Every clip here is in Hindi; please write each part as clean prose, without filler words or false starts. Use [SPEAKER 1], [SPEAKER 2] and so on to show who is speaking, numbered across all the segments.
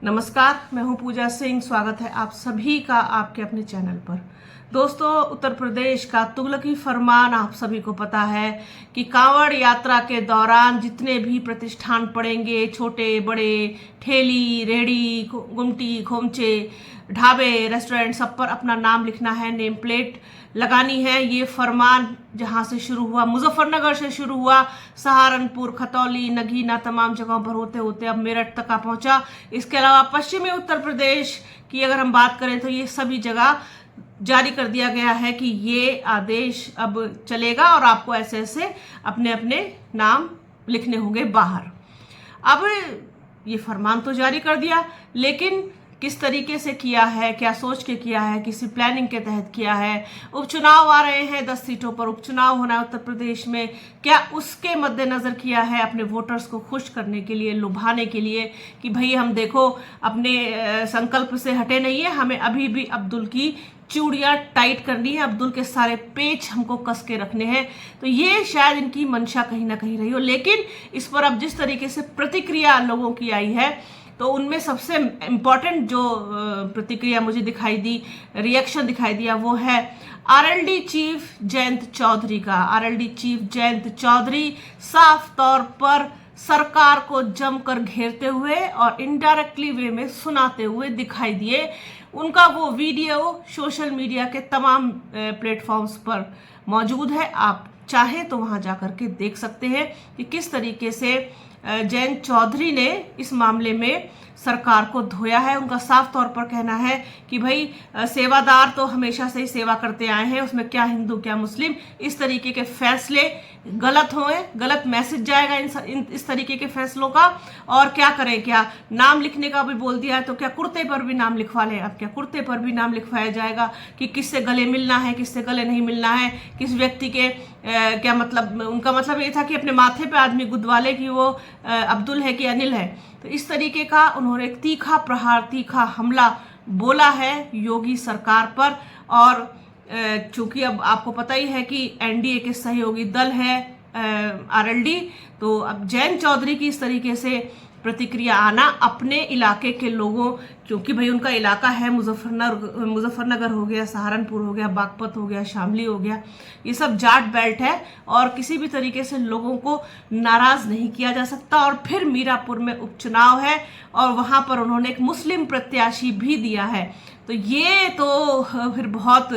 [SPEAKER 1] नमस्कार, मैं हूं पूजा सिंह। स्वागत है आप सभी का आपके अपने चैनल पर। दोस्तों, उत्तर प्रदेश का तुगलकी फरमान आप सभी को पता है कि कांवड़ यात्रा के दौरान जितने भी प्रतिष्ठान पड़ेंगे, छोटे बड़े, ठेली रेहड़ी, गुमटी, खोमचे, ढाबे, रेस्टोरेंट, सब पर अपना नाम लिखना है, नेम प्लेट लगानी है। ये फरमान जहां से शुरू हुआ, मुजफ्फरनगर से शुरू हुआ, सहारनपुर, खतौली, नगीना, तमाम जगहों पर होते होते अब मेरठ तक आ पहुंचा। इसके अलावा पश्चिमी उत्तर प्रदेश की अगर हम बात करें तो ये सभी जगह जारी कर दिया गया है कि ये आदेश अब चलेगा और आपको ऐसे ऐसे अपने अपने नाम लिखने होंगे बाहर। अब ये फरमान तो जारी कर दिया, लेकिन किस तरीके से किया है, क्या सोच के किया है, किसी प्लानिंग के तहत किया है। उपचुनाव आ रहे हैं, 10 सीटों पर उपचुनाव होना है उत्तर प्रदेश में, क्या उसके मद्देनजर किया है अपने वोटर्स को खुश करने के लिए, लुभाने के लिए कि भाई हम देखो अपने संकल्प से हटे नहीं है, हमें अभी भी अब्दुल की चूड़ियां टाइट करनी है, अब्दुल के सारे पेच हमको कस के रखने हैं। तो ये शायद इनकी मंशा कहीं ना कहीं रही हो, लेकिन इस पर अब जिस तरीके से प्रतिक्रिया लोगों की आई है तो उनमें सबसे इम्पॉर्टेंट जो प्रतिक्रिया मुझे दिखाई दी, रिएक्शन दिखाई दिया, वो है आरएलडी चीफ जयंत चौधरी का। आरएलडी चीफ जयंत चौधरी साफ तौर पर सरकार को जमकर घेरते हुए और इनडायरेक्टली वे में सुनाते हुए दिखाई दिए। उनका वो वीडियो सोशल मीडिया के तमाम प्लेटफॉर्म्स पर मौजूद है, आप चाहे तो वहां जाकर के देख सकते हैं कि किस तरीके से जयंत चौधरी ने इस मामले में सरकार को धोया है। उनका साफ तौर पर कहना है कि भाई सेवादार तो हमेशा से ही सेवा करते आए हैं, उसमें क्या हिंदू क्या मुस्लिम, इस तरीके के फैसले गलत हुए, गलत मैसेज जाएगा इस तरीके के फैसलों का। और क्या करें, क्या नाम लिखने का भी बोल दिया है तो क्या कुर्ते पर भी नाम लिखवा लें। अब क्या कुर्ते पर भी नाम लिखवाया जाएगा कि किससे गले मिलना है, किससे गले नहीं मिलना है, किस व्यक्ति के क्या मतलब। उनका मतलब ये था कि अपने माथे पे आदमी गुदवा ले कि वो अब्दुल है कि अनिल है। तो इस तरीके का उन्होंने एक तीखा प्रहार, तीखा हमला बोला है योगी सरकार पर। और चूंकि अब आपको पता ही है कि एनडीए के सहयोगी दल है आरएलडी, तो अब जयंत चौधरी की इस तरीके से प्रतिक्रिया आना अपने इलाके के लोगों, क्योंकि भाई उनका इलाका है मुजफ्फरनगर हो गया, सहारनपुर हो गया, बागपत हो गया, शामली हो गया, ये सब जाट बेल्ट है और किसी भी तरीके से लोगों को नाराज नहीं किया जा सकता। और फिर मीरापुर में उपचुनाव है और वहां पर उन्होंने एक मुस्लिम प्रत्याशी भी दिया है। तो ये तो फिर बहुत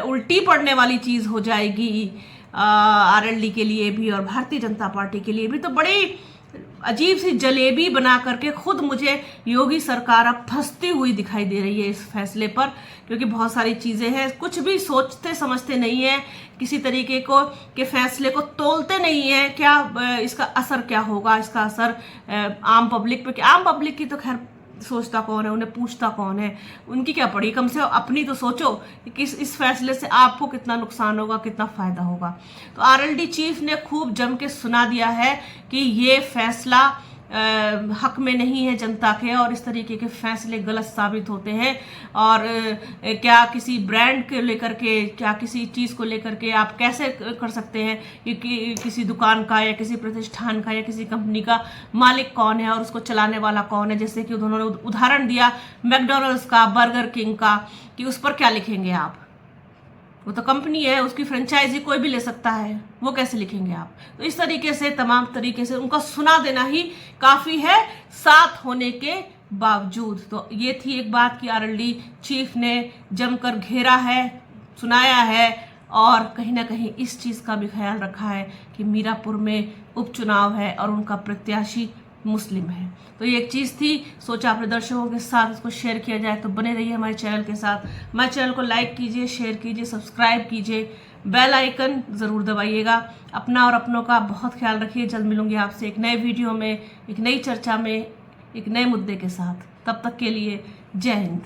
[SPEAKER 1] उल्टी पड़ने वाली चीज हो जाएगी आरएलडी के लिए भी और भारतीय जनता पार्टी के लिए भी। तो बड़ी अजीब सी जलेबी बना करके खुद मुझे योगी सरकार अब फंसती हुई दिखाई दे रही है इस फैसले पर, क्योंकि बहुत सारी चीजें हैं, कुछ भी सोचते समझते नहीं है, किसी तरीके को के फैसले को तोलते नहीं है। क्या इसका असर क्या होगा, इसका असर आम पब्लिक पे। आम पब्लिक की तो खैर सोचता कौन है, उन्हें पूछता कौन है, उनकी क्या पड़ी। कम से कम अपनी तो सोचो कि इस फैसले से आपको कितना नुकसान होगा, कितना फायदा होगा। तो आरएलडी चीफ ने खूब जम के सुना दिया है कि ये फैसला हक में नहीं है जनता के और इस तरीके के फैसले गलत साबित होते हैं। और क्या किसी ब्रांड को लेकर के, क्या किसी चीज़ को लेकर के आप कैसे कर सकते हैं कि किसी दुकान का या किसी प्रतिष्ठान का या किसी कंपनी का मालिक कौन है और उसको चलाने वाला कौन है। जैसे कि उन्होंने उदाहरण दिया मैकडॉनल्ड्स का, बर्गर किंग का, कि उस पर क्या लिखेंगे आप, वो तो कंपनी है, उसकी फ्रेंचाइजी कोई भी ले सकता है, वो कैसे लिखेंगे आप। तो इस तरीके से तमाम तरीके से उनका सुना देना ही काफी है साथ होने के बावजूद। तो ये थी एक बात कि आरएलडी चीफ ने जमकर घेरा है, सुनाया है और कहीं ना कहीं इस चीज का भी ख्याल रखा है कि मीरापुर में उपचुनाव है और उनका प्रत्याशी मुस्लिम है। तो ये एक चीज़ थी, सोचा अपने दर्शकों के साथ इसको शेयर किया जाए। तो बने रहिए हमारे चैनल के साथ, हमारे चैनल को लाइक कीजिए, शेयर कीजिए, सब्सक्राइब कीजिए, बेल आइकन ज़रूर दबाइएगा। अपना और अपनों का बहुत ख्याल रखिए। जल्द मिलूंगी आपसे एक नए वीडियो में, एक नई चर्चा में, एक नए मुद्दे के साथ। तब तक के लिए जय हिंद।